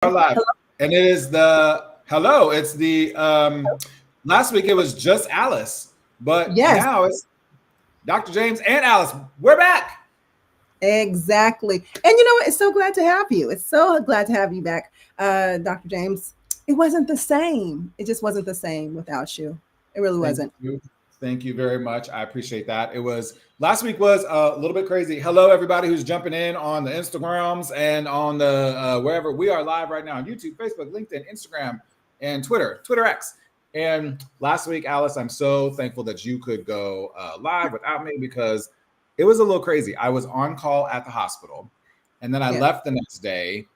Are live. And it is hello. It's the last week it was just Alice, but Yes, now it's Dr. James and Alice. We're back. exactly. And you know what? It's so glad to have you. It's so glad to have you back, Dr. James. It wasn't the same. It just wasn't the same without you. It really Thank wasn't. you. Thank you very much. I appreciate that. It was last week was a little bit crazy. Hello, everybody who's jumping in on the Instagrams and on the wherever we are live right now on YouTube, Facebook, LinkedIn, Instagram, and Twitter X. And last week, Alice, I'm so thankful that you could go live without me because it was a little crazy. I was on call at the hospital, and then I Yeah. left the next day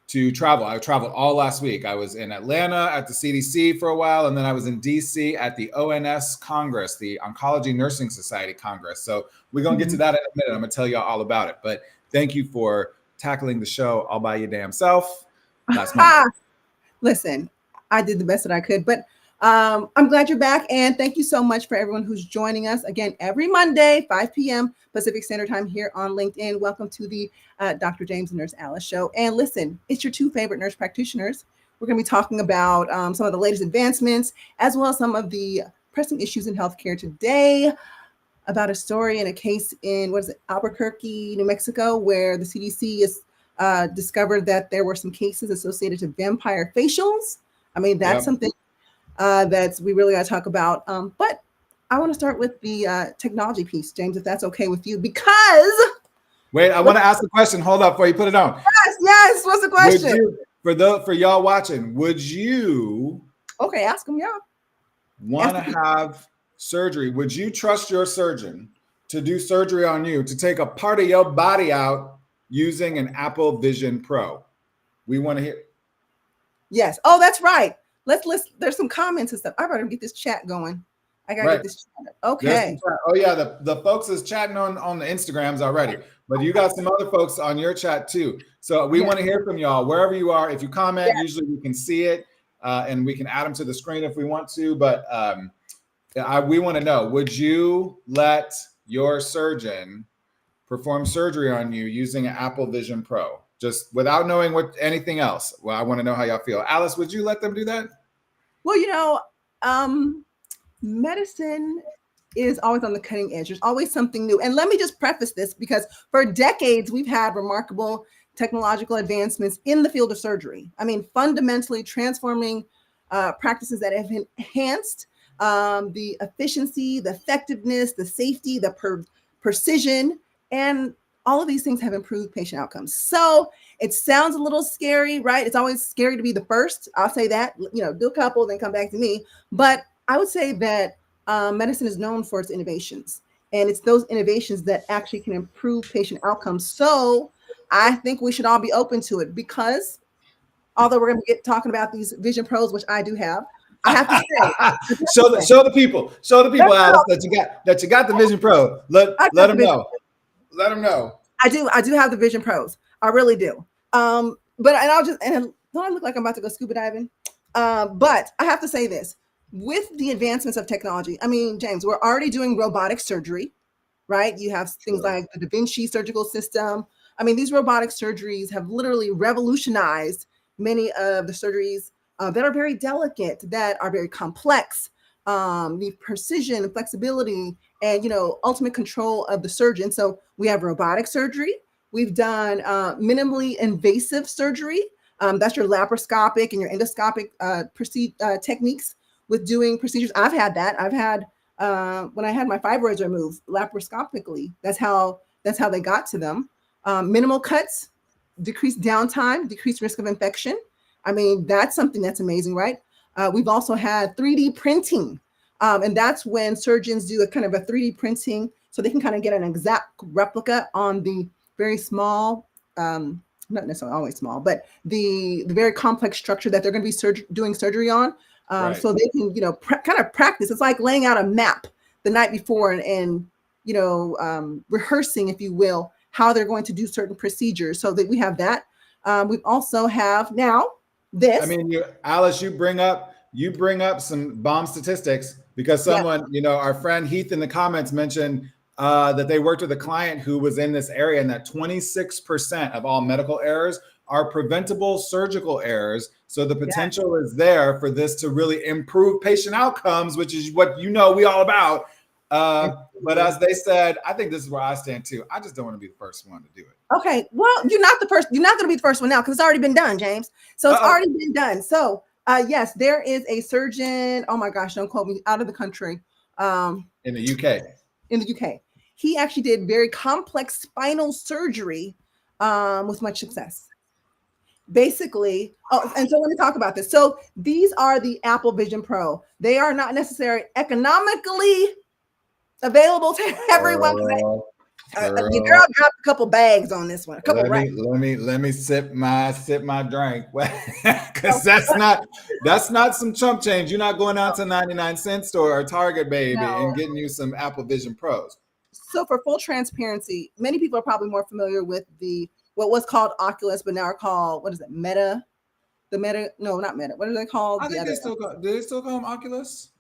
to travel. I traveled all last week. I was in Atlanta at the CDC for a while, and then I was in DC at the ONS Congress, the Oncology Nursing Society Congress. So we're going to get to Mhm. that in a minute. I'm going to tell you all about it. But thank you for tackling the show all by your damn self last Monday. Listen, I did the best that I could, but I'm glad you're back. And thank you so much for everyone who's joining us again every Monday, 5 p.m. Pacific Standard Time here on LinkedIn. Welcome to the Dr. James and Nurse Alice show. And listen, it's your two favorite nurse practitioners. We're going to be talking about some of the latest advancements, as well as some of the pressing issues in healthcare today, about a story and a case in, what is it, Albuquerque, New Mexico, where the CDC has discovered that there were some cases associated to vampire facials. I mean, that's Yep. something that we really got to talk about. But I want to start with the technology piece, James, if that's okay with you, because Wait, I want to ask the question. Hold up before you put it on. yes, what's the Would question? you, for y'all watching, would you Okay, ask them, yeah. want to Ask have surgery? Would you trust your surgeon to do surgery on you to take a part of your body out using an Apple Vision Pro? We want to hear. Yes. Oh, that's right. Let's there's some comments and stuff. I better get this chat going. I gotta Right. get this chat. There's some Okay. chat. Oh yeah, the folks is chatting on the Instagrams already, but you got some other folks on your chat too. So we Yeah. want to hear from y'all wherever you are. If you comment, Yeah. usually we can see it and we can add them to the screen if we want to. But we want to know: would you let your surgeon perform surgery on you using an Apple Vision Pro, just without knowing what anything else? Well, I want to know how y'all feel. Alice, would you let them do that? Well, medicine is always on the cutting edge. There's always something new. And let me just preface this because for decades, we've had remarkable technological advancements in the field of surgery. I mean, fundamentally transforming practices that have enhanced the efficiency, the effectiveness, the safety, the precision, and all of these things have improved patient outcomes. So it sounds a little scary, right? It's always scary to be the first. I'll say that, do a couple, then come back to me. But I would say that medicine is known for its innovations, and it's those innovations that actually can improve patient outcomes. So I think we should all be open to it because although we're going to get talking about these Vision Pros, which I do have, I have to say, show the people, Alice, that you got the Vision Pro. Let them know. Let them know. I do have the Vision Pros. I really do. But and I'll just and don't I look like I'm about to go scuba diving? But I have to say this: with the advancements of technology, I mean, James, we're already doing robotic surgery, right? You have things like the Da Vinci surgical system. I mean, these robotic surgeries have literally revolutionized many of the surgeries that are very delicate, that are very complex. The precision, flexibility, and ultimate control of the surgeon. So we have robotic surgery. We've done minimally invasive surgery. That's your laparoscopic and your endoscopic techniques with doing procedures. I've had that. I've had when I had my fibroids removed laparoscopically. That's how they got to them. Minimal cuts, decreased downtime, decreased risk of infection. I mean, that's something that's amazing, right? We've also had 3D printing, and that's when surgeons do a kind of a 3D printing so they can kind of get an exact replica on the very small, not necessarily always small, but the very complex structure that they're going to be doing surgery on. Right. So they can, kind of practice. It's like laying out a map the night before and rehearsing, if you will, how they're going to do certain procedures. So that we have that. We also have now this. I mean, Alice, you bring up some bomb statistics because someone, our friend Heath in the comments mentioned that they worked with a client who was in this area and that 26% of all medical errors are preventable surgical errors. So the potential is there for this to really improve patient outcomes, which is what we all about. But as they said, I think this is where I stand too. I just don't want to be the first one to do it. Okay, well, you're not the first. You're not going to be the first one now because it's already been done, James. So it's already been done. So yes, there is a surgeon. Oh my gosh, don't quote me. Out of the country. In the UK. In the UK, he actually did very complex spinal surgery with much success. Basically, and so let me talk about this. So these are the Apple Vision Pro. They are not necessarily economically available to everyone. Girl, I dropped a couple bags on this one. Let me sip my drink because that's not some chump change. You're not going out to 99-cent store or Target, baby, and getting you some Apple Vision Pros. So for full transparency, many people are probably more familiar with what was called Oculus, but now are called, what is it, Meta? No, not Meta. What are they called? I think do they still call them Oculus?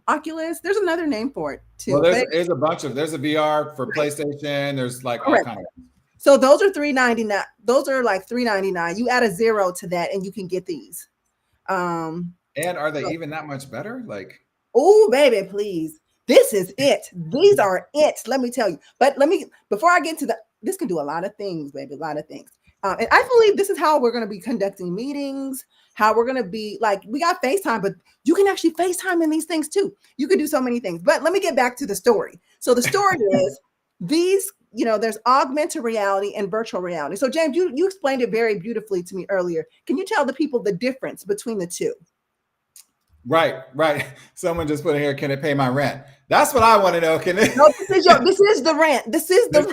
Oculus. There's another name for it too. Well, there's a bunch of. There's a VR for PlayStation. There's like all kinds of. So those are $399. Those are like $399. You add a 0 to that, and you can get these. And are they even that much better? Like, oh baby, please. This is it. These are it. Let me tell you. But before I get to this can do a lot of things, baby. A lot of things. And I believe this is how we're going to be conducting meetings, how we're going to be like, we got FaceTime, but you can actually FaceTime in these things too. You could do so many things. But let me get back to the story. So the story is these, there's augmented reality and virtual reality. So James, you explained it very beautifully to me earlier. Can you tell the people the difference between the two? Right. Someone just put in here, can it pay my rent? That's what I want to know. Can it? No, this is the rent. This is the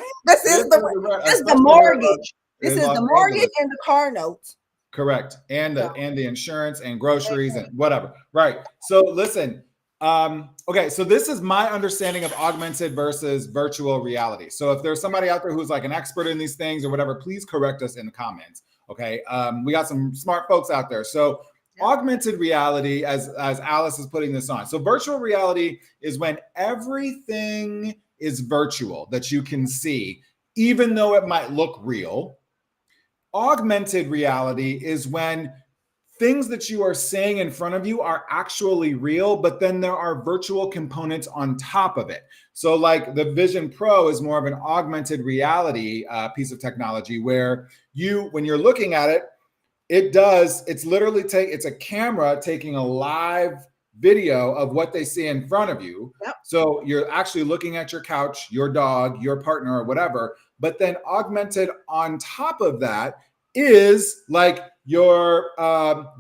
mortgage. This is the mortgage and the car notes. Correct. And the insurance and groceries and whatever. Right. So listen, okay. So this is my understanding of augmented versus virtual reality. So if there's somebody out there who's like an expert in these things or whatever, please correct us in the comments. Okay. We got some smart folks out there. So augmented reality, as Alice is putting this on. So virtual reality is when everything is virtual that you can see, even though it might look real. Augmented reality is when things that you are seeing in front of you are actually real, but then there are virtual components on top of it. So like the Vision Pro is more of an augmented reality piece of technology where when you're looking at it, it's literally it's a camera taking a live video of what they see in front of you. Yep. So you're actually looking at your couch, your dog, your partner, or whatever. But then augmented on top of that is like your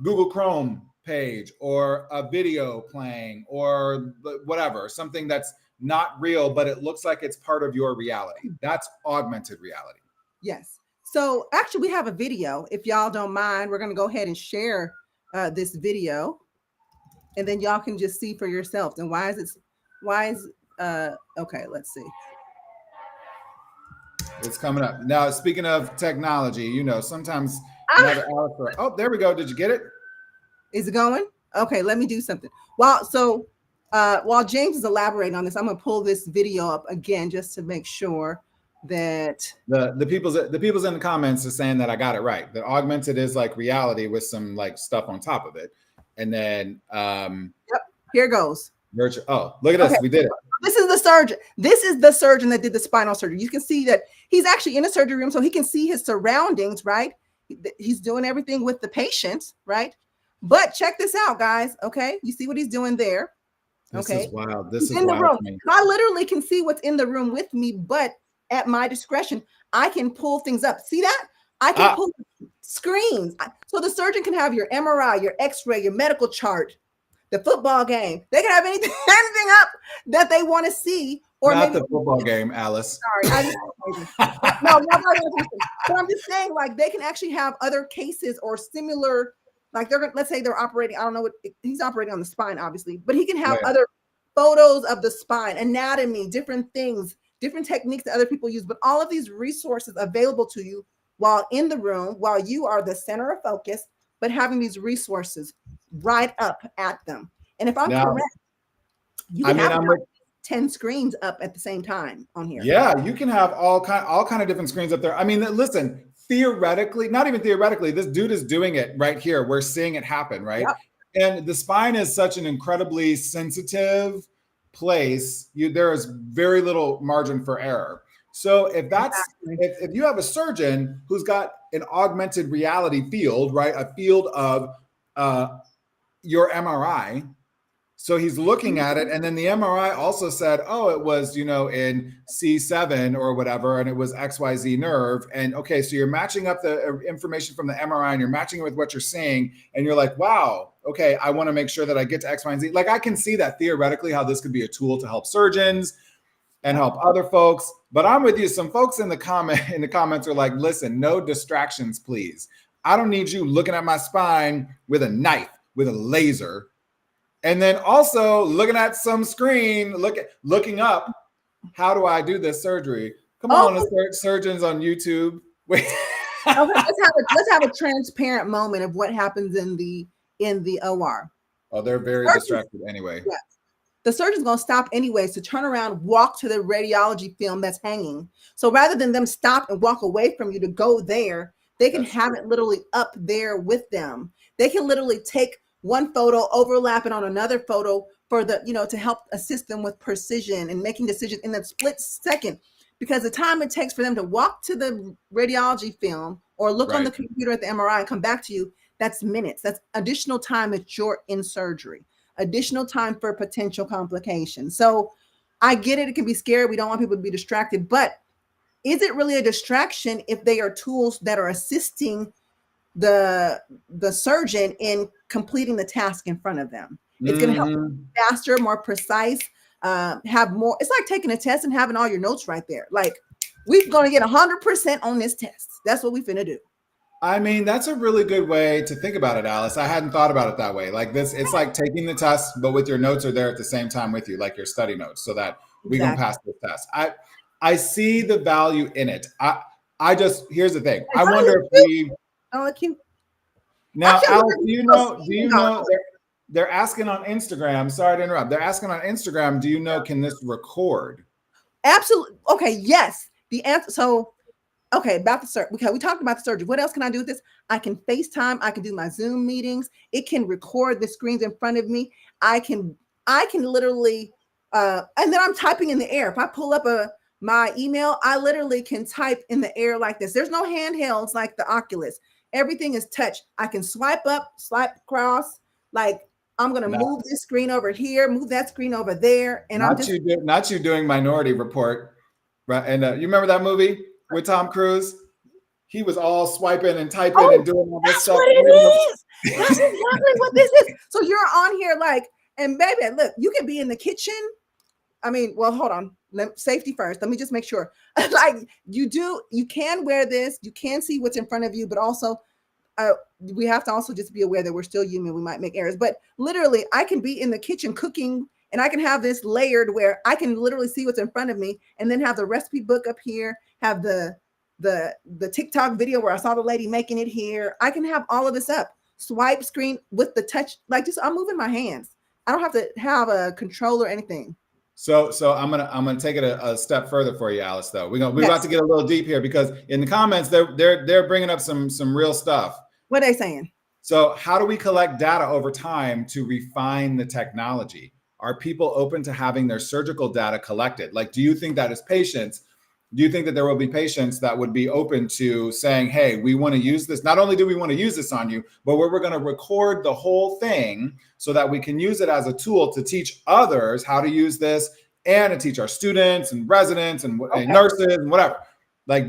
Google Chrome page or a video playing or whatever, something that's not real, but it looks like it's part of your reality. That's augmented reality. Yes. So actually we have a video. If y'all don't mind, we're going to go ahead and share this video and then y'all can just see for yourselves. And okay, let's see. It's coming up. Now, speaking of technology, sometimes oh, there we go. Did you get it? Is it going? Okay, let me do something. While James is elaborating on this, I'm going to pull this video up again just to make sure that the people's in the comments are saying that I got it right. That augmented is like reality with some like stuff on top of it. And then yep, here goes. Virtual. Oh, look at this. We did it. This is the surgeon. This is the surgeon that did the spinal surgery. You can see that he's actually in a surgery room, so he can see his surroundings, right? He's doing everything with the patient, right? But check this out, guys. Okay, you see what he's doing there. Okay, this is wild. This is in the wild room. I literally can see what's in the room with me, but at my discretion, I can pull things up. See that? I can pull screens. So the surgeon can have your MRI, your X-ray, your medical chart, the football game. They can have anything up that they want to see. Or not maybe the football game, Alice. Sorry, no, but I'm just saying, like, they can actually have other cases or similar, like let's say they're operating. I don't know what he's operating on the spine, obviously, but he can have other photos of the spine, anatomy, different things, different techniques that other people use. But all of these resources available to you while in the room, while you are the center of focus, but having these resources right up at them. And if I'm correct, you can have 10 screens up at the same time on here. Yeah, you can have all kind of different screens up there. I mean, listen, theoretically, not even theoretically, this dude is doing it right here. We're seeing it happen, right? Yep. And the spine is such an incredibly sensitive place. There is very little margin for error. So if you have a surgeon who's got an augmented reality field, right, a field of your MRI, so he's looking at it, and then the MRI also said, oh, it was, in C7 or whatever, and it was XYZ nerve. And okay, so you're matching up the information from the MRI and you're matching it with what you're seeing, and you're like, wow, okay, I want to make sure that I get to X, Y, and Z. Like, I can see that theoretically how this could be a tool to help surgeons and help other folks. But I'm with you. Some folks in the comments are like, listen, no distractions, please. I don't need you looking at my spine with a knife, with a laser. And then also looking at some screen, looking up, how do I do this surgery? Come on, surgeons on YouTube. Wait. Okay, let's have a transparent moment of what happens in the OR. Oh, they're very distracted anyway. Yes. The surgeon's going to stop anyways to turn around, walk to the radiology film that's hanging. So rather than them stop and walk away from you to go there, they can have it literally up there with them. They can literally take one photo, overlap it on another photo for the, to help assist them with precision and making decisions in that split second. Because the time it takes for them to walk to the radiology film or look on the computer at the MRI and come back to you, that's minutes. That's additional time that you're in surgery, additional time for potential complications. So I get it. It can be scary. We don't want people to be distracted. But is it really a distraction if they are tools that are assisting the surgeon in completing the task in front of them? It's going to help them faster, more precise, have more. It's like taking a test and having all your notes right there. Like, we're going to get 100% on this test. That's what we finna do. I mean, that's a really good way to think about it, Alice. I hadn't thought about it that way. Like this, it's like taking the test, but with your notes are there at the same time with you, like your study notes, so that we can pass the test. I see the value in it. I just, here's the thing. I wonder if we. Oh, cute. Now, Alice, do you know they're asking on Instagram? Sorry to interrupt. They're asking on Instagram. Do you know, can this record? Absolutely. Okay. Yes. The answer. So, okay, about the surgery. Okay, we talked about the surgery. What else can I do with this? I can FaceTime. I can do my Zoom meetings. It can record the screens in front of me. I can literally, and then I'm typing in the air. If I pull up my email, I literally can type in the air like this. There's no handhelds like the Oculus. Everything is touch. I can swipe up, swipe across. Like, I'm gonna move this screen over here, move that screen over there, and not you doing Minority Report, right? And you remember that movie with Tom Cruise? He was all swiping and typing and doing all this stuff. What it is. That's exactly what this is. So you're on here like, and baby, look, you can be in the kitchen. I mean, well, hold on. Safety first. Let me just make sure. Like, you can wear this. You can see what's in front of you, but also we have to also just be aware that we're still human. We might make errors, but literally I can be in the kitchen cooking and I can have this layered where I can literally see what's in front of me and then have the recipe book up here, have the TikTok video where I saw the lady making it here. I can have all of this up, swipe screen with the touch, like just I'm moving my hands. I don't have to have a control or anything. So I'm gonna take it a step further for you, Alice. Though we're about to get a little deep here because in the comments they're bringing up some real stuff. What are they saying? So how do we collect data over time to refine the technology? Are people open to having their surgical data collected? Like, do you think that as patients, do you think that there will be patients that would be open to saying, hey, we want to use this? Not only do we want to use this on you, but we're going to record the whole thing so that we can use it as a tool to teach others how to use this and to teach our students and residents and nurses and whatever. Like,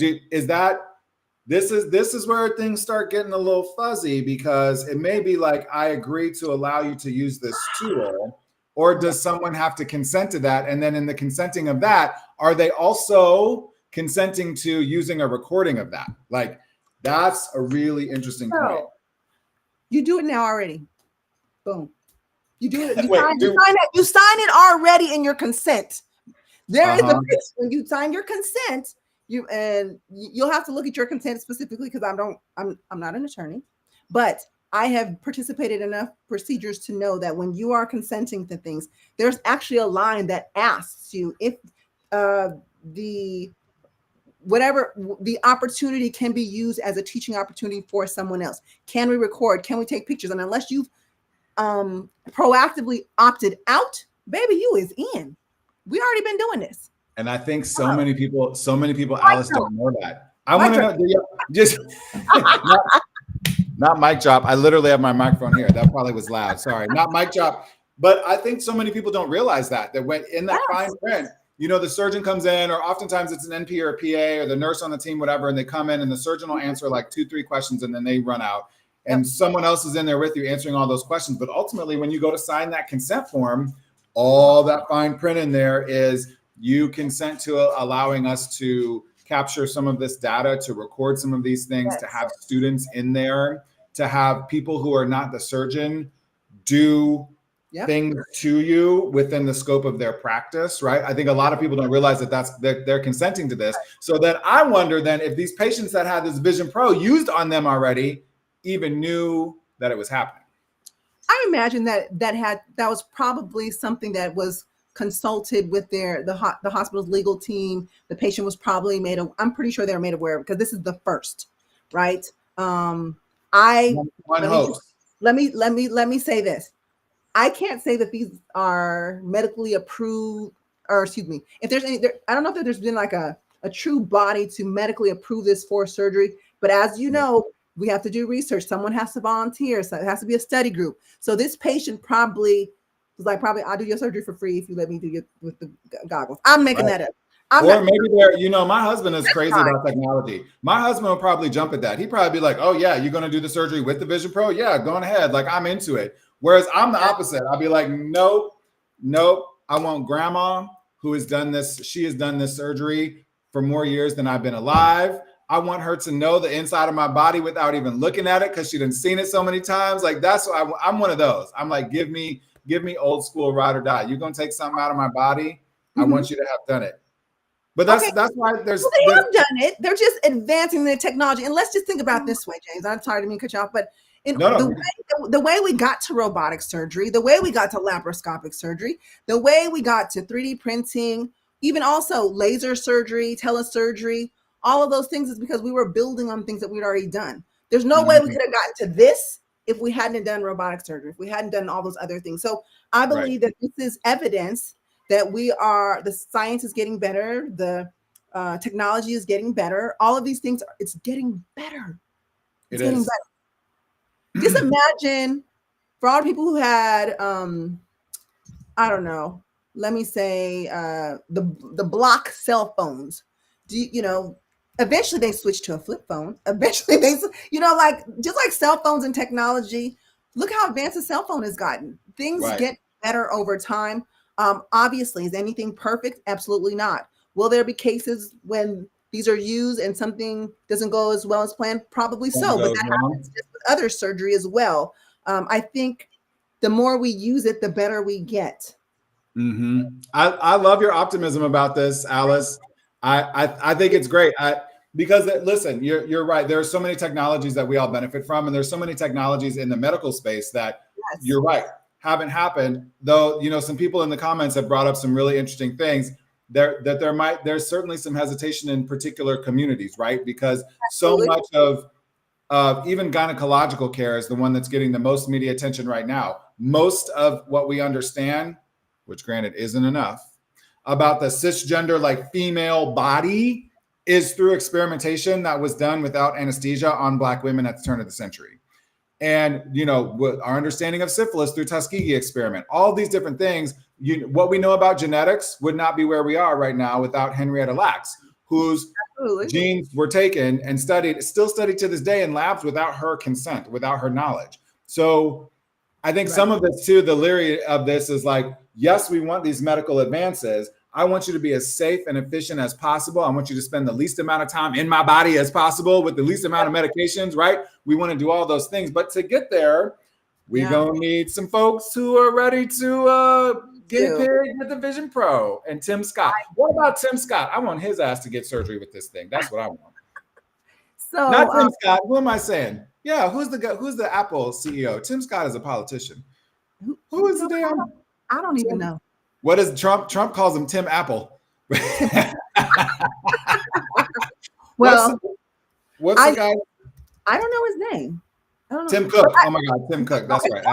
this is where things start getting a little fuzzy, because it may be like, I agree to allow you to use this tool, or does someone have to consent to that? And then in the consenting of that, are they also consenting to using a recording of that? Like, that's a really interesting point. You do it now already. Boom. You do it. You sign it already in your consent. There is a fix when you sign your consent. You'll have to look at your consent specifically, because I'm not an attorney, but I have participated in enough procedures to know that when you are consenting to things, there's actually a line that asks you if the whatever the opportunity can be used as a teaching opportunity for someone else. Can we record? Can we take pictures? And unless you've proactively opted out, baby, you is in. We already been doing this. And I think so many people, Mic Alice, drop. don't know that. I Mic want to drop. know, just not mic drop. I literally have my microphone here. That probably was loud. Sorry, not mic drop. But I think so many people don't realize that when in that fine print, you know, the surgeon comes in, or oftentimes it's an NP or a PA or the nurse on the team, whatever, and they come in and the surgeon will answer like 2-3 questions and then they run out. And someone else is in there with you answering all those questions. But ultimately, when you go to sign that consent form, all that fine print in there is you consent to allowing us to capture some of this data, to record some of these things, to have students in there, to have people who are not the surgeon do things to you within the scope of their practice, right? I think a lot of people don't realize that they're consenting to this. So then I wonder then if these patients that had this Vision Pro used on them already even knew that it was happening. I imagine that was probably something that was consulted with the hospital's legal team. The patient was probably I'm pretty sure they were made aware of, because this is the first, right? Let me say this. I can't say that these are medically approved, or excuse me, if there's any, I don't know if there's been like a true body to medically approve this for surgery, but as you know, we have to do research. Someone has to volunteer. So it has to be a study group. So this patient probably was like, I'll do your surgery for free if you let me do it with the goggles. I'm making that up. My husband is crazy about technology. My husband will probably jump at that. He'd probably be like, oh yeah, you're going to do the surgery with the Vision Pro? Yeah, go on ahead. Like, I'm into it. Whereas I'm the opposite. I'll be like, nope. I want grandma who has done this. She has done this surgery for more years than I've been alive. I want her to know the inside of my body without even looking at it, because she done seen it so many times. Like, that's what I'm one of those. I'm like, give me old school ride or die. You're going to take something out of my body. I want you to have done it. But that's why they have done it. They're just advancing the technology. And let's just think about this way, James. I'm sorry to cut you off, but the way we got to robotic surgery, the way we got to laparoscopic surgery, the way we got to 3D printing, even also laser surgery, telesurgery, all of those things is because we were building on things that we'd already done. There's no way we could have gotten to this if we hadn't done robotic surgery, if we hadn't done all those other things. So I believe that this is evidence that the science is getting better, the technology is getting better. All of these things, it's getting better. It's getting better. Just imagine for all the people who had, I don't know, let me say the block cell phones. Eventually they switched to a flip phone. Eventually just like cell phones and technology, look how advanced a cell phone has gotten. Things get better over time. Obviously, is anything perfect? Absolutely not. Will there be cases when these are used and something doesn't go as well as planned? Probably so, but that happens just with other surgery as well. I think the more we use it, the better we get. I love your optimism about this, Alice. I think it's great. Because listen, you're right. There are so many technologies that we all benefit from, and there's so many technologies in the medical space that you're right haven't happened. Though some people in the comments have brought up some really interesting things. There's certainly some hesitation in particular communities, right? Because so much of even gynecological care is the one that's getting the most media attention right now. Most of what we understand, which granted isn't enough, about the cisgender, like female body, is through experimentation that was done without anesthesia on Black women at the turn of the century. And, our understanding of syphilis through Tuskegee experiment, all these different things, what we know about genetics would not be where we are right now without Henrietta Lacks, whose genes were taken and still studied to this day in labs without her consent, without her knowledge. So I think some of this too, the lyric of this is like, yes, we want these medical advances. I want you to be as safe and efficient as possible. I want you to spend the least amount of time in my body as possible with the least amount of medications, right? We want to do all those things. But to get there, we're going to need some folks who are ready to get paid with the Vision Pro. And Tim Scott. What about Tim Scott? I want his ass to get surgery with this thing. That's what I want. So not Tim Scott. Who am I saying? Yeah, who's the Apple CEO? Tim Scott is a politician. Who is the damn? I don't even know. What is Trump? Trump calls him Tim Apple. Well, what's the guy? I don't know his name. I don't know. Tim Cook. Oh my God, Tim Cook. That's right.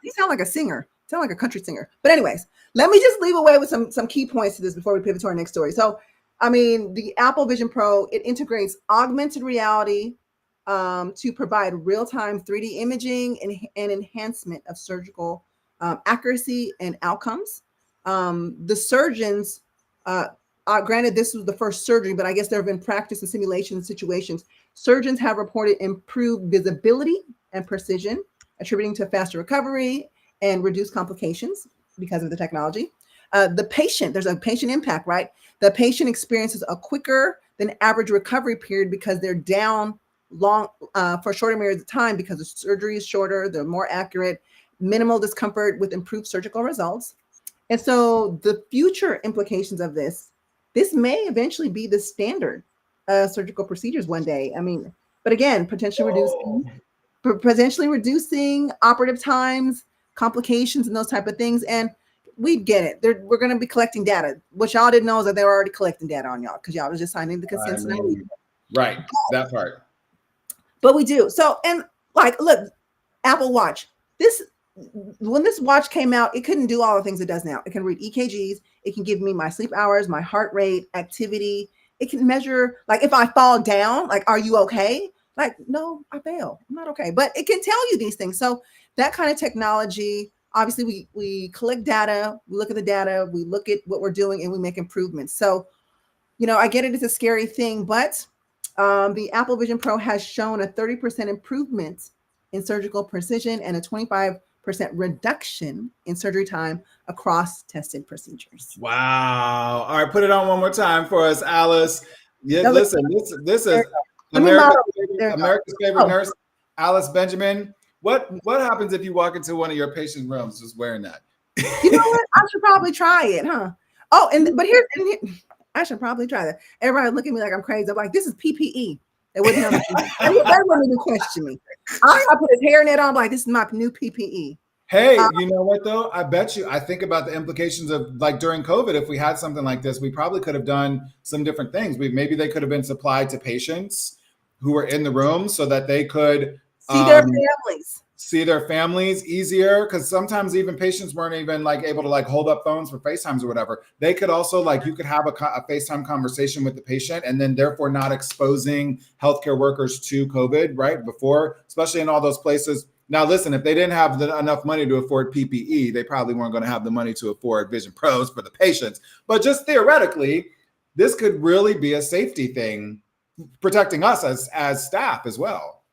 He sounds like a singer. Sound like a country singer. But anyways, let me just leave away with some key points to this before we pivot to our next story. So, I mean, the Apple Vision Pro, it integrates augmented reality to provide real-time 3D imaging and enhancement of surgical accuracy and outcomes. The surgeons, granted, this was the first surgery, but I guess there have been practice and simulation situations. Surgeons have reported improved visibility and precision, attributing to faster recovery and reduced complications because of the technology. The patient, there's a patient impact, right? The patient experiences a quicker than average recovery period because they're down long for shorter periods of time because the surgery is shorter, they're more accurate, minimal discomfort with improved surgical results. And so the future implications of this may eventually be the standard surgical procedures one day. I mean, but again, potentially reducing operative times, complications, and those type of things. And we get it. We're going to be collecting data. What y'all didn't know is that they were already collecting data on y'all because y'all was just signing the consent. Right, that part. But we do. So, and like, look, Apple Watch. When this watch came out, it couldn't do all the things it does now. It can read EKGs. It can give me my sleep hours, my heart rate, activity. It can measure, like, if I fall down, like, are you okay? Like, no, I fell. I'm not okay. But it can tell you these things. So that kind of technology, obviously, we collect data, we look at the data, we look at what we're doing, and we make improvements. So, you know, I get it, it's a scary thing, but the Apple Vision Pro has shown a 30% improvement in surgical precision and a 25% reduction in surgery time across tested procedures. Wow. All right, put it on one more time for us, Alice. Yeah, listen, this is America's favorite nurse, Alice Benjamin. What happens if you walk into one of your patients' rooms just wearing that? You know what? I should probably try it, huh? Oh, but here, I should probably try that. Everybody look at me like I'm crazy. I'm like, this is PPE. They wouldn't have they wouldn't even question me. I put his hairnet on, like, this is my new PPE. Hey, you know what though? I think about the implications of, like, during COVID, if we had something like this, we probably could have done some different things. Maybe they could have been supplied to patients who were in the room so that they could see their families easier, because sometimes even patients weren't even like able to like hold up phones for FaceTimes or whatever. They could also, like, you could have a FaceTime conversation with the patient and then therefore not exposing healthcare workers to COVID right before, especially in all those places. Now, listen, if they didn't have enough money to afford PPE, they probably weren't going to have the money to afford Vision Pros for the patients. But just theoretically, this could really be a safety thing, protecting us as staff as well.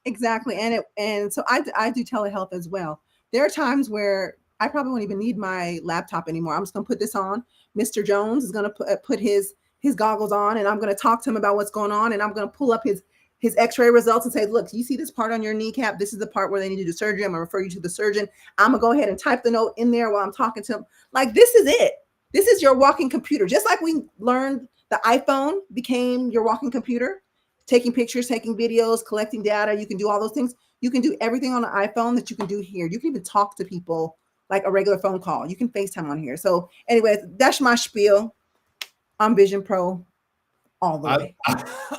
Exactly. And so I do telehealth as well. There are times where I probably won't even need my laptop anymore. I'm just going to put this on. Mr. Jones is going to put his goggles on, and I'm going to talk to him about what's going on. And I'm going to pull up his x-ray results and say, look, you see this part on your kneecap? This is the part where they need to do surgery. I'm going to refer you to the surgeon. I'm going to go ahead and type the note in there while I'm talking to him. Like, this is it. This is your walking computer. Just like we learned the iPhone became your walking computer. Taking pictures, taking videos, collecting data. You can do all those things. You can do everything on an iPhone that you can do here. You can even talk to people like a regular phone call. You can FaceTime on here. So anyways, that's my spiel on Vision Pro all the way.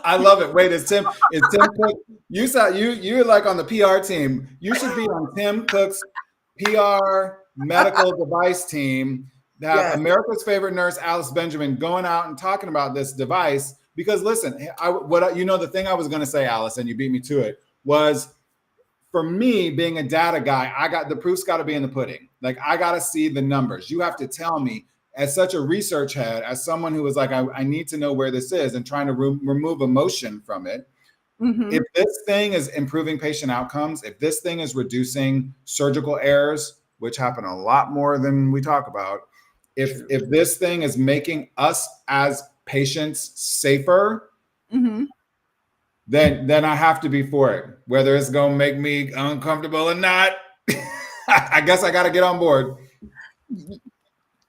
I love it. Wait, is Tim Cook? You're like on the PR team. You should be on Tim Cook's PR medical device team. That America's favorite nurse, Alice Benjamin, going out and talking about this device. Because listen, the thing I was going to say, Alice, and you beat me to it, was, for me, being a data guy, the proof's got to be in the pudding. Like, I got to see the numbers. You have to tell me, as such a research head, as someone who was like, I need to know where this is, and trying to remove emotion from it. Mm-hmm. If this thing is improving patient outcomes, if this thing is reducing surgical errors, which happen a lot more than we talk about, if this thing is making us as patients safer, mm-hmm. then I have to be for it, whether it's gonna make me uncomfortable or not. I guess I got to get on board.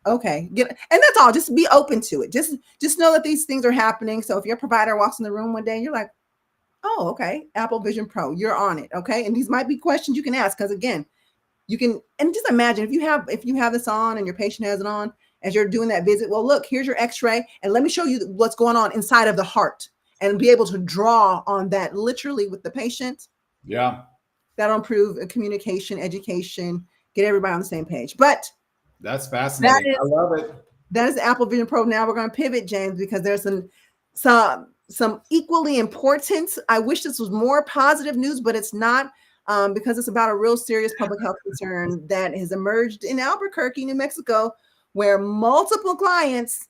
Okay, and that's all. Just be open to it. Just know that these things are happening. So if your provider walks in the room one day and you're like, oh, okay, Apple Vision Pro, you're on it. Okay, and these might be questions you can ask, because again, you can, and just imagine if you have this on and your patient has it on as you're doing that visit. Well, look, here's your x-ray, and let me show you what's going on inside of the heart. and be able to draw on that literally with the patient. Yeah. That'll improve communication, education, get everybody on the same page. But that's fascinating. I love it. That is the Apple Vision Pro. Now we're going to pivot, James, because there's some equally important. I wish this was more positive news, but it's not, because it's about a real serious public health concern that has emerged in Albuquerque, New Mexico, where multiple clients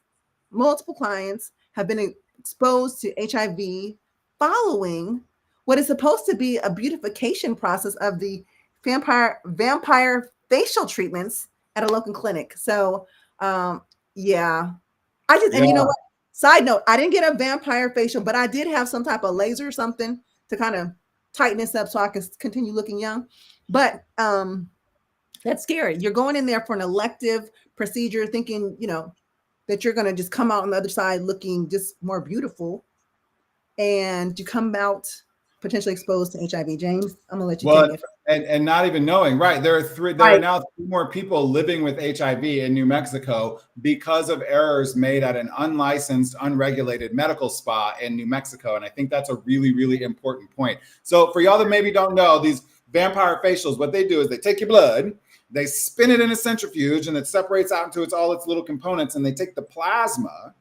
have been exposed to HIV following what is supposed to be a beautification process of the vampire facial treatments at a local clinic. So, yeah. And you know what? Side note, I didn't get a vampire facial, but I did have some type of laser or something to kind of tighten this up so I can continue looking young. But that's scary. You're going in there for an elective procedure thinking, that you're going to just come out on the other side looking just more beautiful. And you come out potentially exposed to HIV. James, I'm gonna let you take it. And not even knowing, right? There are now 3 more people living with HIV in New Mexico because of errors made at an unlicensed, unregulated medical spa in New Mexico. And I think that's a really, really important point. So for y'all that maybe don't know, these vampire facials, what they do is they take your blood, they spin it in a centrifuge, and it separates out into all its little components, and they take the plasma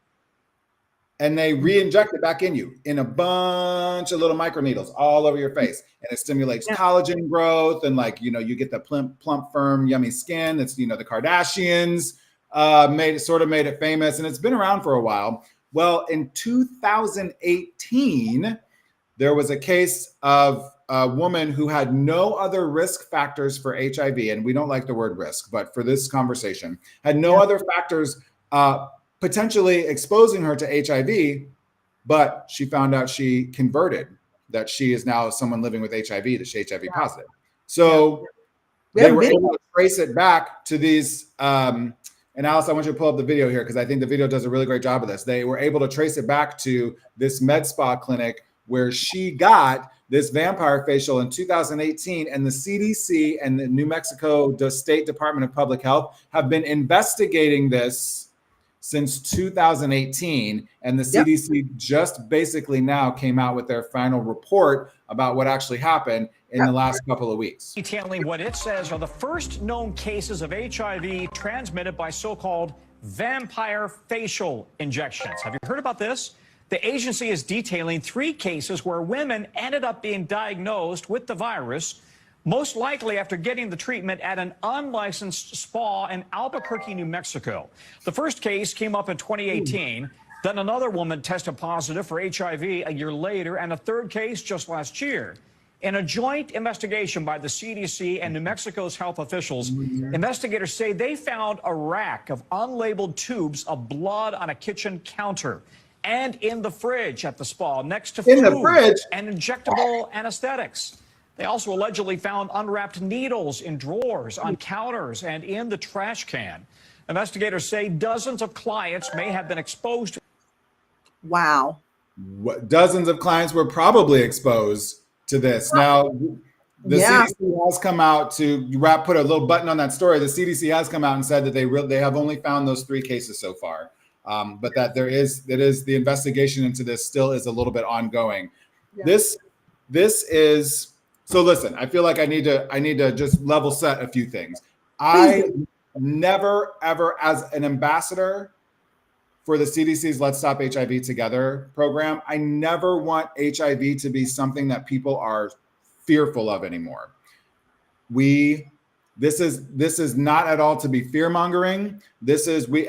and they re-inject it back in you in a bunch of little microneedles all over your face. And it stimulates collagen growth. And you get the plump, firm, yummy skin. That's, the Kardashians made it famous. And it's been around for a while. Well, in 2018, there was a case of a woman who had no other risk factors for HIV. And we don't like the word risk, but for this conversation, had no other factors potentially exposing her to HIV, but she found out she converted, that she is now someone living with HIV, that she's HIV positive. So they were able to trace it back to these, and Alice, I want you to pull up the video here because I think the video does a really great job of this. They were able to trace it back to this med spa clinic where she got this vampire facial in 2018, and the CDC and the New Mexico State Department of Public Health have been investigating this since 2018, and the CDC just basically now came out with their final report about what actually happened in the last couple of weeks. Detailing what it says are the first known cases of HIV transmitted by so-called vampire facial injections. Have you heard about this? The agency is detailing 3 cases where women ended up being diagnosed with the virus, most likely after getting the treatment at an unlicensed spa in Albuquerque, New Mexico. The first case came up in 2018. Then another woman tested positive for HIV a year later, and a third case just last year. In a joint investigation by the CDC and New Mexico's health officials, investigators say they found a rack of unlabeled tubes of blood on a kitchen counter and in the fridge at the spa next to food and injectable anesthetics. They also allegedly found unwrapped needles in drawers, on counters, and in the trash can. Investigators say dozens of clients may have been exposed. Wow. Dozens of clients were probably exposed to this. Now, the CDC has come out to put a little button on that story. The CDC has come out and said that they have only found those 3 cases so far, but that the investigation into this still is a little bit ongoing. Yeah. This is. So listen, I feel like I need to just level set a few things. I never, ever, as an ambassador for the CDC's Let's Stop HIV Together program, I never want HIV to be something that people are fearful of anymore. This is not at all to be fear-mongering.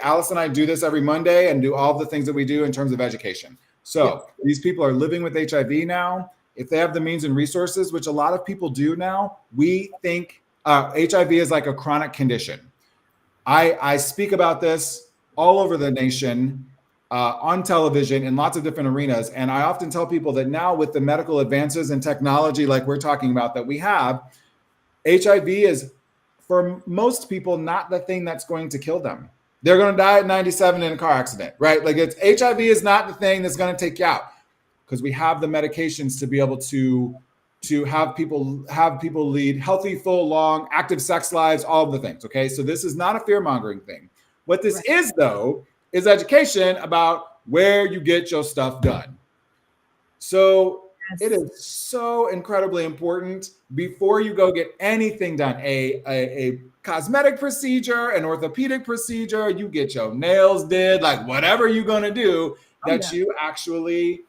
Alice and I do this every Monday and do all the things that we do in terms of education. So these people are living with HIV now. If they have the means and resources, which a lot of people do now, we think HIV is like a chronic condition. I speak about this all over the nation, on television, in lots of different arenas. And I often tell people that now with the medical advances and technology like we're talking about that we have, HIV is, for most people, not the thing that's going to kill them. They're going to die at 97 in a car accident, right? Like HIV is not the thing that's going to take you out, because we have the medications to be able to have people lead healthy, full, long, active sex lives, all of the things. Okay, so this is not a fear-mongering thing. What this is, though, is education about where you get your stuff done. So it Yes. is so incredibly important before you go get anything done, a cosmetic procedure, an orthopedic procedure, you get your nails did, like whatever you're going to do, Oh that yeah. you actually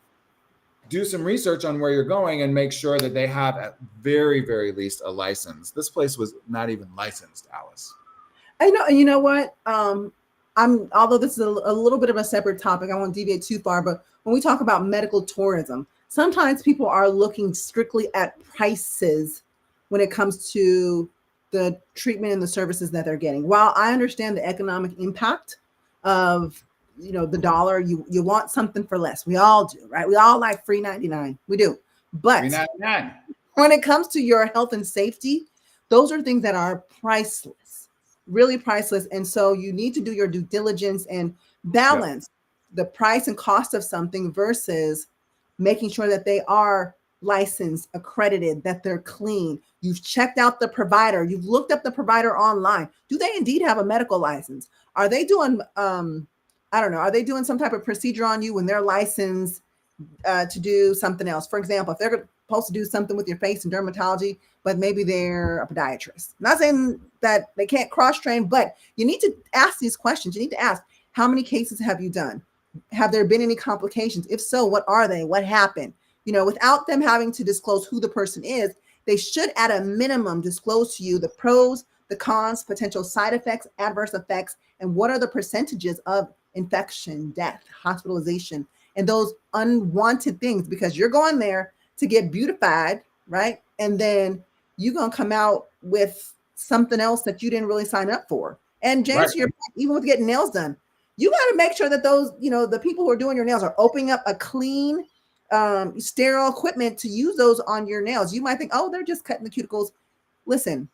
do some research on where you're going and make sure that they have at very, very least a license. This place was not even licensed, Alice. I know, and you know what? Although this is a little bit of a separate topic, I won't deviate too far, but when we talk about medical tourism, sometimes people are looking strictly at prices when it comes to the treatment and the services that they're getting. While I understand the economic impact of the dollar, you want something for less. We all do, right? We all like free 99. We do. But 399. when it comes to your health and safety, those are things that are priceless, really priceless. And so you need to do your due diligence and balance the price and cost of something versus making sure that they are licensed, accredited, that they're clean. You've checked out the provider. You've looked up the provider online. Do they indeed have a medical license? Are they doing, I don't know, are they doing some type of procedure on you when they're licensed to do something else? For example, if they're supposed to do something with your face and dermatology, but maybe they're a podiatrist. Not saying that they can't cross train, but you need to ask these questions. You need to ask, how many cases have you done? Have there been any complications? If so, what are they? What happened? Without them having to disclose who the person is, they should at a minimum disclose to you the pros, the cons, potential side effects, adverse effects, and what are the percentages of infection, death, hospitalization, and those unwanted things, because you're going there to get beautified, right? And then you're going to come out with something else that you didn't really sign up for. And James, to your point, even with getting nails done, you got to make sure that those, the people who are doing your nails are opening up a clean, sterile equipment to use those on your nails. You might think, oh, they're just cutting the cuticles. Listen,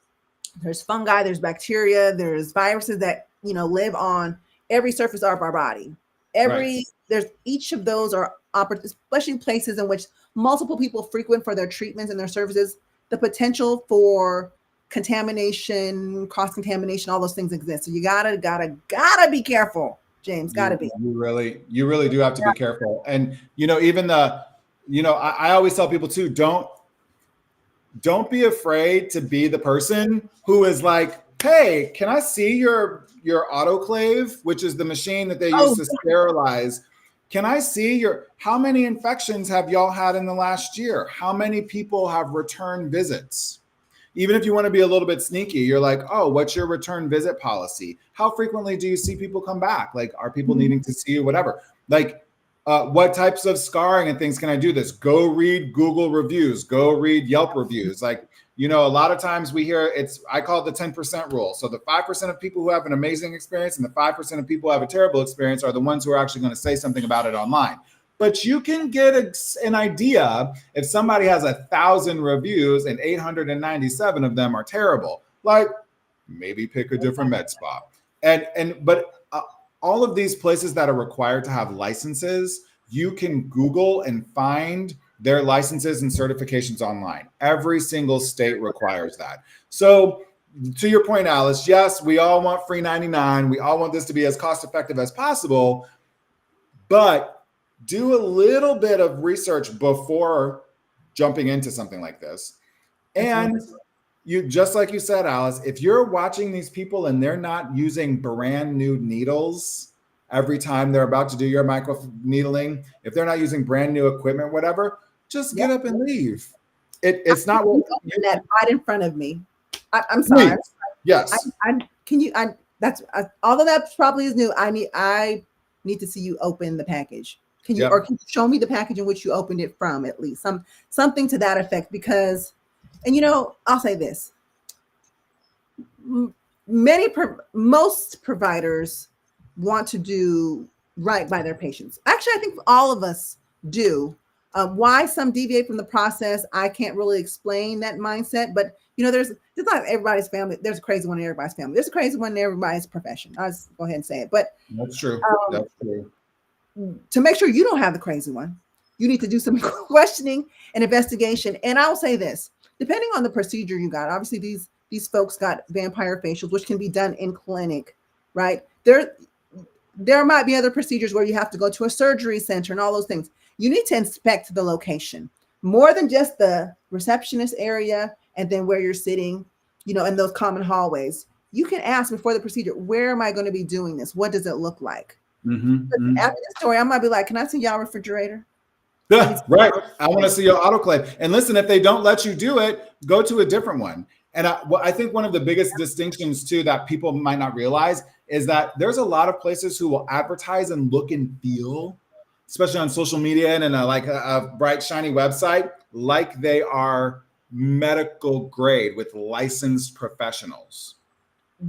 there's fungi, there's bacteria, there's viruses that, live on every surface of our body. There's each of those are especially places in which multiple people frequent for their treatments and their services. The potential for contamination, cross-contamination, all those things exist. So you gotta be careful, James. Gotta be. You really do have to be careful. And even I always tell people too, don't be afraid to be the person who is like, hey, can I see your autoclave, which is the machine that they use to sterilize? Can I see how many infections have y'all had in the last year? How many people have return visits? Even if you want to be a little bit sneaky, you're like, oh, what's your return visit policy? How frequently do you see people come back? Like, are people needing to see you? Whatever. Like, what types of scarring and things can I do this? Go read Google reviews. Go read Yelp reviews. Like, a lot of times we hear I call it the 10% rule. So the 5% of people who have an amazing experience and the 5% of people who have a terrible experience are the ones who are actually going to say something about it online. But you can get an idea if somebody has 1,000 reviews and 897 of them are terrible. Like, maybe pick a different med spa. But all of these places that are required to have licenses, you can Google and find their licenses and certifications online. Every single state requires that. So to your point, Alice, yes, we all want free 99. We all want this to be as cost effective as possible, but do a little bit of research before jumping into something like this. And you, just like you said, Alice, if you're watching these people and they're not using brand new needles every time they're about to do your micro needling, if they're not using brand new equipment, whatever, just get up and leave. It's not what that right in front of me. I'm sorry. Please. Yes. Although that probably is new. I need to see you open the package. Can you, or can you show me the package in which you opened it from, at least something to that effect? Because, and I'll say this: most providers want to do right by their patients. Actually, I think all of us do. Why some deviate from the process, I can't really explain that mindset. But there's not everybody's family. There's a crazy one in everybody's family. There's a crazy one in everybody's profession. I'll just go ahead and say it. But that's true. That's true. To make sure you don't have the crazy one, you need to do some questioning and investigation. And I'll say this: depending on the procedure you got, obviously these folks got vampire facials, which can be done in clinic, right? There might be other procedures where you have to go to a surgery center and all those things. you need to inspect the location more than just the receptionist area and then where you're sitting, in those common hallways. You can ask before the procedure, where am I going to be doing this? What does it look like? Mm-hmm. After this story, I might be like, can I see y'all refrigerator? Right. I want to see your autoclave. And listen, if they don't let you do it, go to a different one. And I think one of the biggest distinctions too that people might not realize is that there's a lot of places who will advertise and look and feel, especially on social media and in a bright, shiny website, like they are medical grade with licensed professionals.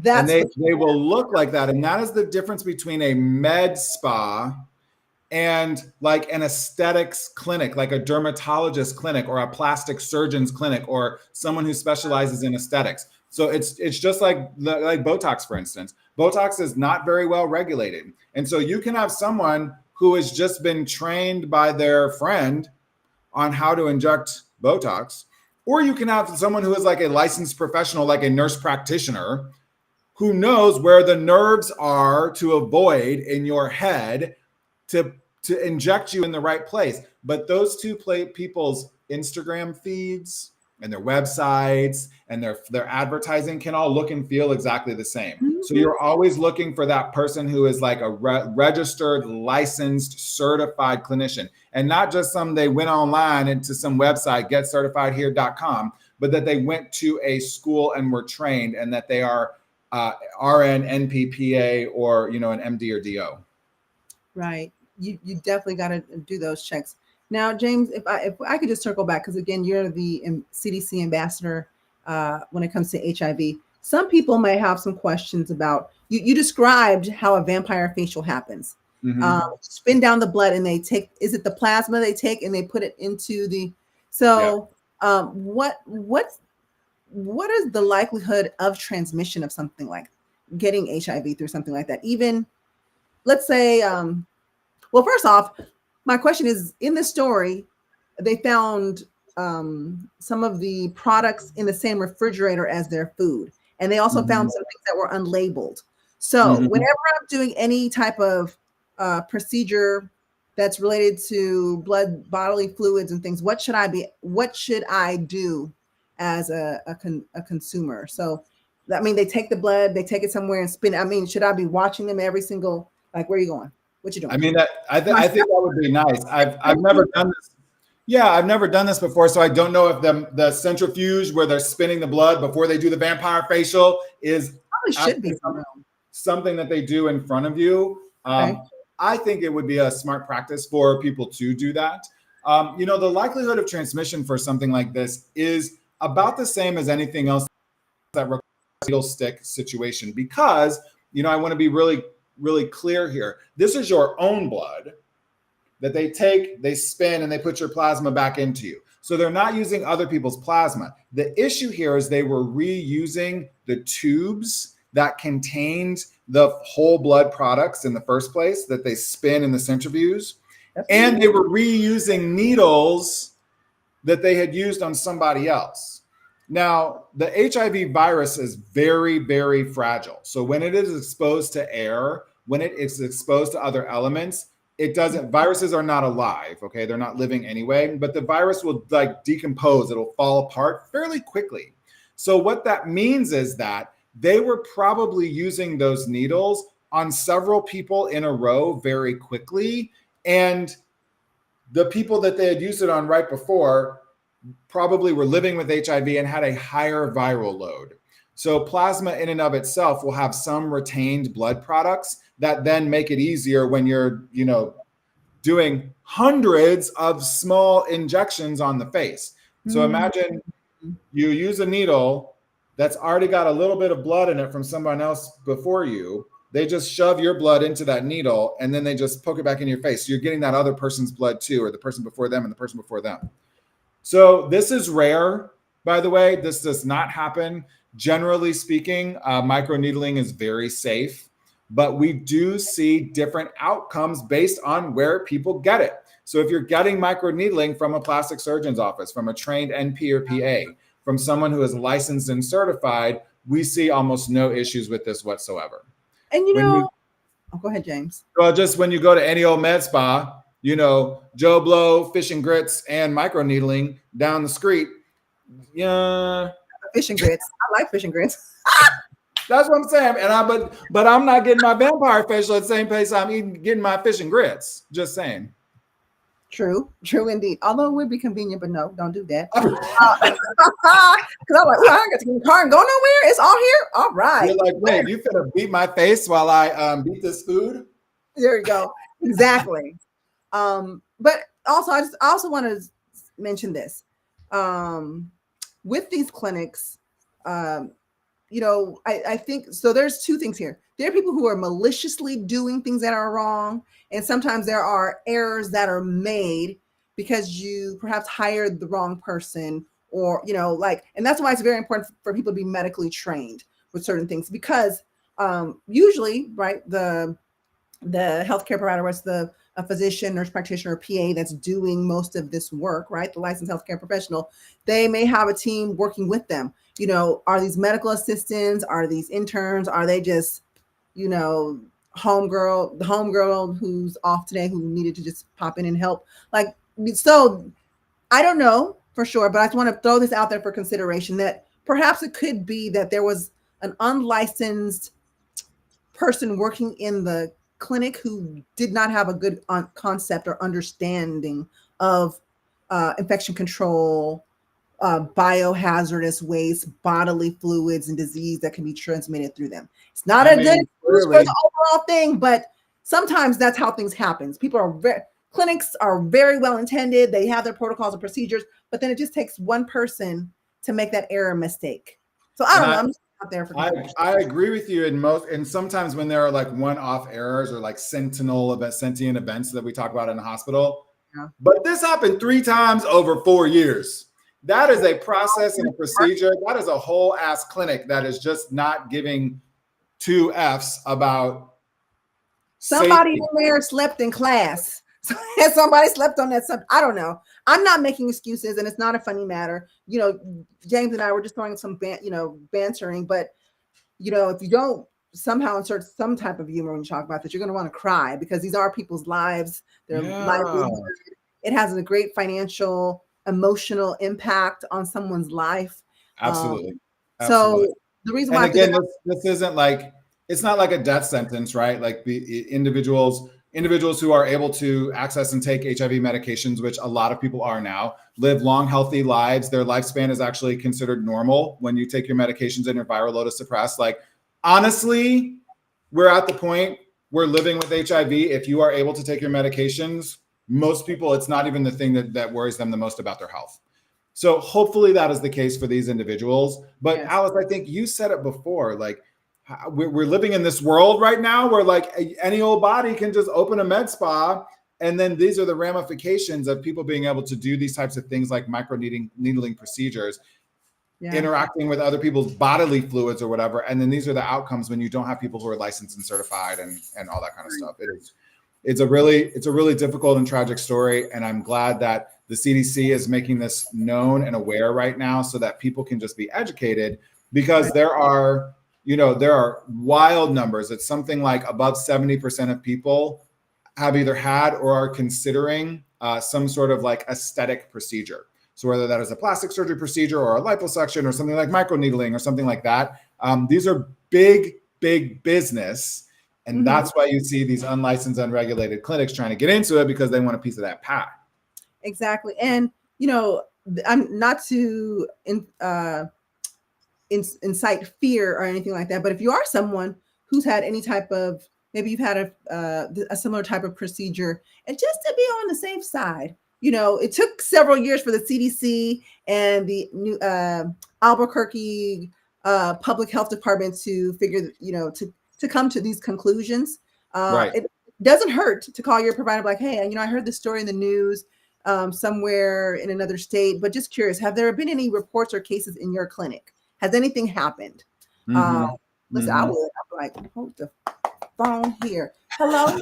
And they will look like that. And that is the difference between a med spa and like an aesthetics clinic, like a dermatologist clinic or a plastic surgeon's clinic or someone who specializes in aesthetics. So it's just like Botox, for instance. Botox is not very well regulated. And so you can have someone who has just been trained by their friend on how to inject Botox, or you can have someone who is like a licensed professional, like a nurse practitioner, who knows where the nerves are to avoid in your head to inject you in the right place. But those two people's Instagram feeds and their websites and their advertising can all look and feel exactly the same. Mm-hmm. So you're always looking for that person who is like a registered, licensed, certified clinician, and not just they went online into some website, getcertifiedhere.com, but that they went to a school and were trained and that they are RN, NPPA, or, an MD or DO. Right. You definitely got to do those checks. Now, James, if I could just circle back, because again, you're the CDC ambassador when it comes to HIV. Some people may have some questions about, you described how a vampire facial happens. Mm-hmm. Spin down the blood and they take, is it the plasma they take and they put it into the, so yeah. What is the likelihood of transmission of something like getting HIV through something like that? Even, let's say, well, first off, my question is, in the story, they found some of the products in the same refrigerator as their food. And they also mm-hmm. found some things that were unlabeled. So mm-hmm. whenever I'm doing any type of procedure that's related to blood, bodily fluids and things, what should I do as a consumer? So, I mean, they take the blood, they take it somewhere and spin. I mean, should I be watching them every single, like, where are you going? What you doing? I mean, I think that would be nice. I've never done this. Yeah, I've never done this before, so I don't know if the centrifuge where they're spinning the blood before they do the vampire facial is should be something that they do in front of you. Okay. I think it would be a smart practice for people to do that. The likelihood of transmission for something like this is about the same as anything else that requires a needle stick situation, because I want to be really clear here. This is your own blood that they take, they spin, and they put your plasma back into you. So they're not using other people's plasma. The issue here is they were reusing the tubes that contained the whole blood products in the first place that they spin in the centrifuge. And they were reusing needles that they had used on somebody else. Now, the HIV virus is very, very fragile. So when it is exposed to air, when it is exposed to other elements, viruses are not alive, okay? They're not living anyway, but the virus will decompose. It'll fall apart fairly quickly. So what that means is that they were probably using those needles on several people in a row very quickly. And the people that they had used it on right before probably were living with HIV and had a higher viral load. So plasma in and of itself will have some retained blood products that then make it easier when you're, doing hundreds of small injections on the face. So imagine you use a needle that's already got a little bit of blood in it from someone else before you. They just shove your blood into that needle and then they just poke it back in your face. So you're getting that other person's blood too, or the person before them and the person before them. So this is rare, by the way. This does not happen. Generally speaking, microneedling is very safe, but we do see different outcomes based on where people get it. So if you're getting microneedling from a plastic surgeon's office, from a trained NP or PA, from someone who is licensed and certified, we see almost no issues with this whatsoever. And go ahead, James. Well, just when you go to any old med spa, Joe Blow, fish and grits, and microneedling down the street. Yeah, fish and grits. I like fish and grits. That's what I'm saying. And but I'm not getting my vampire facial at the same place I'm getting my fish and grits. Just saying. True indeed. Although it would be convenient, but no, don't do that. Because I'm like, I got to get in the car and go nowhere. It's all here. All right. You're like, wait, you finna beat my face while I beat this food? There you go. Exactly. But also, I also want to mention this. With these clinics, I think so. There's two things here. There are people who are maliciously doing things that are wrong. And sometimes there are errors that are made because you perhaps hired the wrong person or, and that's why it's very important for people to be medically trained with certain things because usually, right, the healthcare provider, what's a physician, nurse practitioner, or PA that's doing most of this work, right? The licensed healthcare professional, they may have a team working with them. Are these medical assistants? Are these interns? Are they just, the homegirl who's off today who needed to just pop in and help? So I don't know for sure, but I just want to throw this out there for consideration that perhaps it could be that there was an unlicensed person working in the clinic who did not have a good concept or understanding of infection control, biohazardous waste, bodily fluids, and disease that can be transmitted through them. It's not a good excuse for the overall thing, but sometimes that's how things happen. Clinics are very well intended. They have their protocols and procedures, but then it just takes one person to make that error mistake. So I don't know. I'm just out there for I agree with you and sometimes when there are like one-off errors or like sentient events that we talk about in the hospital. Yeah. But this happened 3 times over 4 years. That is a process and a procedure. That is a whole ass clinic that is just not giving 2 F's about somebody safety. in there slept in class. Somebody slept on that subject. I don't know. I'm not making excuses, and it's not a funny matter. James and I were just throwing some bantering, but if you don't somehow insert some type of humor when you talk about this, you're going to want to cry because these are people's lives. Their livelihood. It has a great financial, emotional impact on someone's life. Absolutely. So the reason why, again, this isn't like, it's not like a death sentence, right? Like the individuals who are able to access and take HIV medications, which a lot of people are now, live long, healthy lives. Their lifespan is actually considered normal when you take your medications and your viral load is suppressed. Like, honestly, we're at the point where living with HIV, if you are able to take your medications, most people, it's not even the thing that worries them the most about their health. So hopefully that is the case for these individuals. But yes. Alice, I think you said it before, like, we're living in this world right now where like any old body can just open a med spa. And then these are the ramifications of people being able to do these types of things like microneedling procedures, interacting with other people's bodily fluids or whatever. And then these are the outcomes when you don't have people who are licensed and certified and all that kind of stuff. It's a really difficult and tragic story. And I'm glad that the CDC is making this known and aware right now so that people can just be educated, because there are wild numbers. It's something like above 70% of people have either had or are considering some sort of like aesthetic procedure. So whether that is a plastic surgery procedure or a liposuction or something like microneedling or something like that, these are big business. And that's why you see these unlicensed, unregulated clinics trying to get into it, because they want a piece of that pie. Exactly. And, I'm not to incite fear or anything like that, but if you are someone who's had any type of, maybe you've had a similar type of procedure, and just to be on the safe side, it took several years for the CDC and the new Albuquerque public health department to figure, to come to these conclusions. Right. It doesn't hurt to call your provider like, hey, I heard this story in the news somewhere in another state, but just curious, have there been any reports or cases in your clinic? Has anything happened? Listen, I'd be like, hold the phone here. Hello?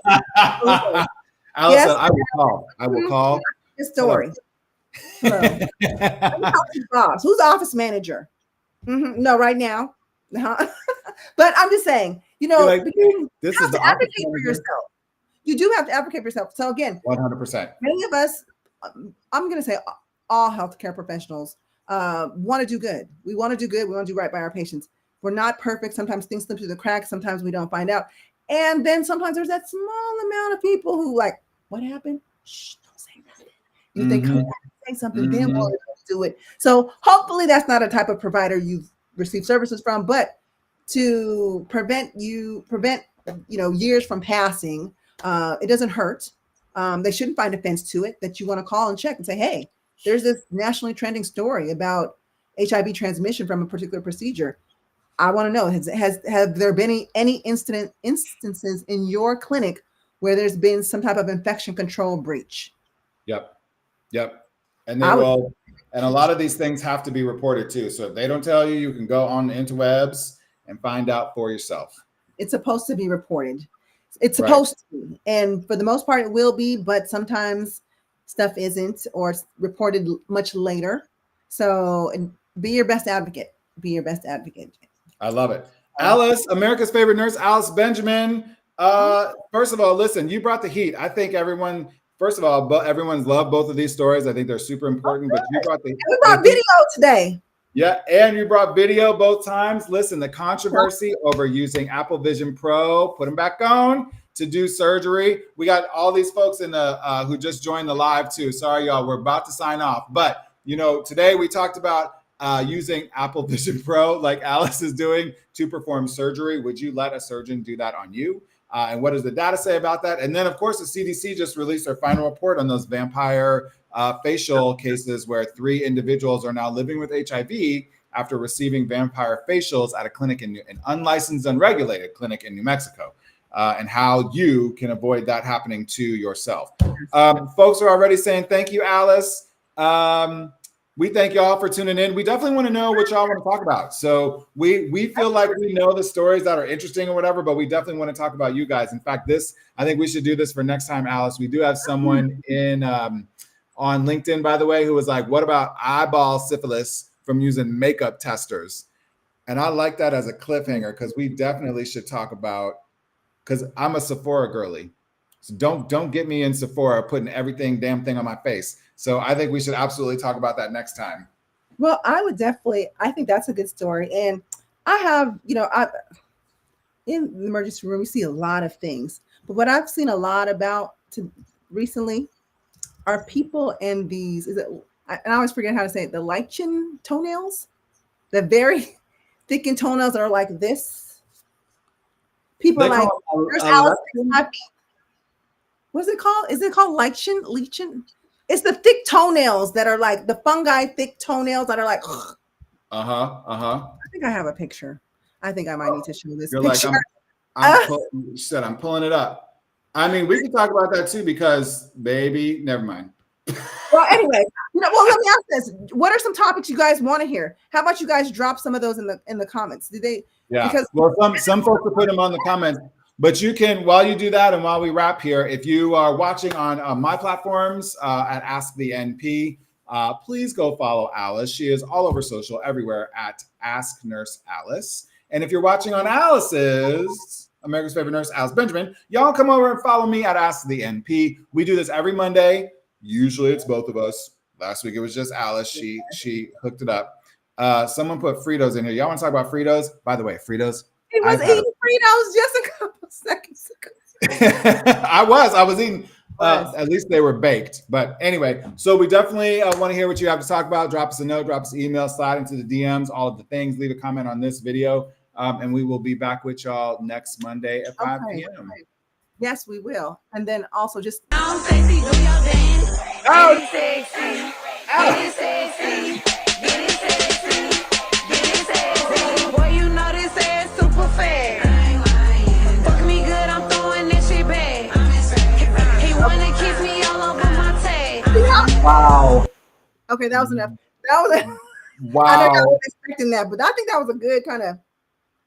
Allison, yes. I will call. This story. Hello. Boss. Who's the office manager? No, right now. But I'm just saying, like, you this have is the to advocate for yourself. you do have to advocate for yourself. So again, 100%. many of us, I'm going to say all healthcare professionals want to do good. We want to do good. We want to do right by our patients. We're not perfect. Sometimes things slip through the cracks. Sometimes we don't find out. And then sometimes there's that small amount of people who like, what happened? Shh, don't say nothing. You think, come on, say something, then we'll do it. So hopefully that's not a type of provider you've received services from, but to prevent years from passing, it doesn't hurt. They shouldn't find offense to it that you want to call and check and say, hey, there's this nationally trending story about HIV transmission from a particular procedure. I want to know, have there been any instances in your clinic where there's been some type of infection control breach? Yep. And and a lot of these things have to be reported too. So if they don't tell you, you can go on the interwebs and find out for yourself. It's supposed to be reported. It's supposed to be. And for the most part, it will be, but sometimes stuff isn't or reported much later. So be your best advocate. Be your best advocate. I love it. Alice, America's favorite nurse, Alice Benjamin. First of all, listen, you brought the heat. I think everyone's loved both of these stories. I think they're super important, but you brought we brought video today. Yeah, and you brought video both times. Listen, the controversy over using Apple Vision Pro, put them back on to do surgery. We got all these folks in the who just joined the live too. Sorry, y'all, we're about to sign off. But today we talked about using Apple Vision Pro, like Alice is doing, to perform surgery. Would you let a surgeon do that on you? And what does the data say about that? And then, of course, the CDC just released their final report on those vampire facial cases where 3 individuals are now living with HIV after receiving vampire facials at a clinic an unlicensed, unregulated clinic in New Mexico, and how you can avoid that happening to yourself. Folks are already saying, thank you, Alice. We thank y'all for tuning in. We definitely want to know what y'all want to talk about. So we feel like we know the stories that are interesting or whatever, but we definitely want to talk about you guys. In fact, I think we should do this for next time, Alice. We do have someone in on LinkedIn, by the way, who was like, what about eyeball syphilis from using makeup testers? And I like that as a cliffhanger because we definitely should talk about, because I'm a Sephora girly. So don't get me in Sephora putting damn thing on my face. So I think we should absolutely talk about that next time. Well, I think that's a good story. And I have, in the emergency room, we see a lot of things. But what I've seen a lot about recently are people in these, and I always forget how to say it, the lichen toenails, the very thickened toenails that are like this. People are like, there's Alice. What's it called? Is it called lichen? It's the thick toenails that are like the fungi thick toenails that are like. I think I have a picture. I think I might need to show this picture. Like, I'm pulling it up. I mean, we can talk about that too because, baby, never mind. Well, anyway, let me ask this: what are some topics you guys want to hear? How about you guys drop some of those in the comments? Did they? Yeah. Because some folks will put them on the comments. But you can, while you do that and while we wrap here, if you are watching on my platforms at Ask the NP, please go follow Alice. She is all over social, everywhere at Ask Nurse Alice. And if you're watching on Alice's, America's favorite nurse, Alice Benjamin, y'all come over and follow me at Ask the NP. We do this every Monday. Usually it's both of us. Last week it was just Alice. She hooked it up. Someone put Fritos in here. Y'all want to talk about Fritos? By the way, Fritos. He was eating Fritos just a couple seconds ago. I was eating. At least they were baked. But anyway, so we definitely want to hear what you have to talk about. Drop us a note, drop us an email, slide into the DMs, all of the things. Leave a comment on this video. And we will be back with y'all next Monday at 5 p.m. Okay. Yes, we will. And then also just. Sexy, do your dance. Get it sexy. Get it sexy. Get it sexy. Get it sexy. Boy, you know this ass super fast. Fuck me good, I'm throwing this shit back. He wanna kiss me all over my tag. Wow. Okay, that was enough. That was wow. I know I was expecting that, but I think that was a good kind of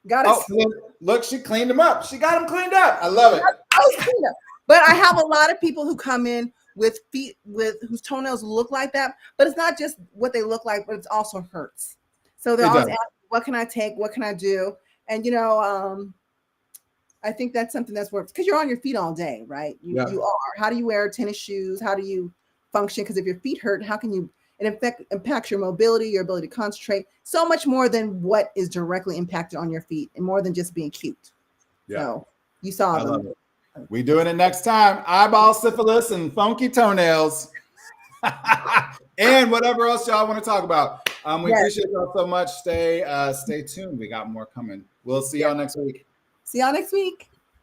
got us. Oh, look, she cleaned them up. She got them cleaned up. I love it. But I have a lot of people who come in with feet whose toenails look like that, but it's not just what they look like, but it also hurts. So they're always asking, what can I take? What can I do? And I think that's something that's works because you're on your feet all day, right? You are. How do you wear tennis shoes? How do you function? Because if your feet hurt, how can you? It impacts your mobility, your ability to concentrate, so much more than what is directly impacted on your feet, and more than just being cute. Yeah. So you saw them. Love it. We doing it next time. Eyeball syphilis and funky toenails. And whatever else y'all want to talk about. We appreciate y'all so much. Stay tuned. We got more coming. We'll see y'all next week. See y'all next week.